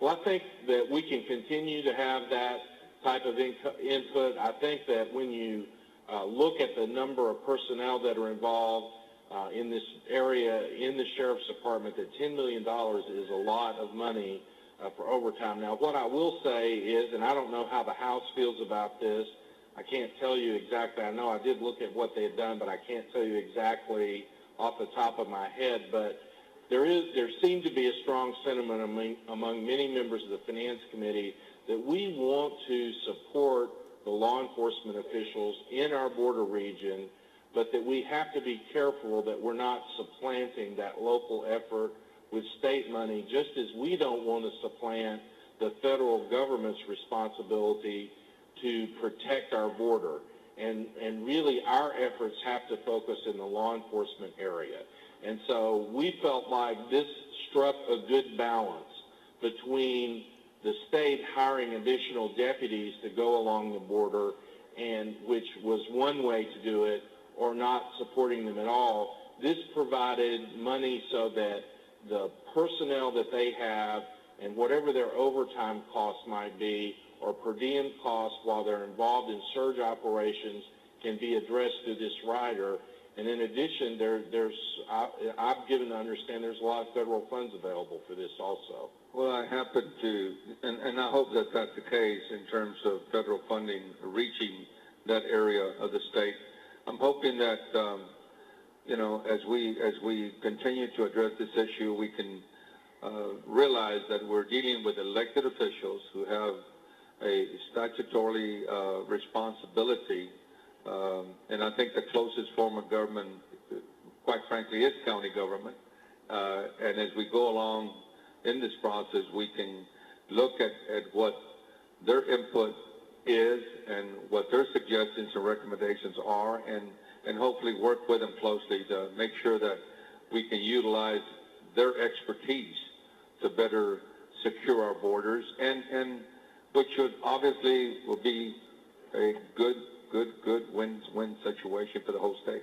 Well, I think that we can continue to have that type of input. I think that when you look at the number of personnel that are involved in this area in the Sheriff's Department, that $10 million is a lot of money for overtime. Now, what I will say is, and I don't know how the House feels about this, I can't tell you exactly. I know I did look at what they had done, but I can't tell you exactly off the top of my head. But there seemed to be a strong sentiment among many members of the Finance Committee that we want to support the law enforcement officials in our border region, but that we have to be careful that we're not supplanting that local effort with state money, just as we don't want to supplant the federal government's responsibility to protect our border. And really our efforts have to focus in the law enforcement area. And so we felt like this struck a good balance between the state hiring additional deputies to go along the border, and which was one way to do it, or not supporting them at all. This provided money so that the personnel that they have and whatever their overtime costs might be or per diem costs while they're involved in surge operations can be addressed through this rider. And in addition, I've given to understand there's a lot of federal funds available for this also. Well, I happen to, and I hope that that's the case in terms of federal funding reaching that area of the state. I'm hoping that, as we continue to address this issue, we can realize that we're dealing with elected officials who have a statutory responsibility, and I think the closest form of government, quite frankly, is county government. And as we go along in this process, we can look at what their input is and what their suggestions and recommendations are, and hopefully work with them closely to make sure that we can utilize their expertise to better secure our borders, and which should obviously will be a good win-win situation for the whole state.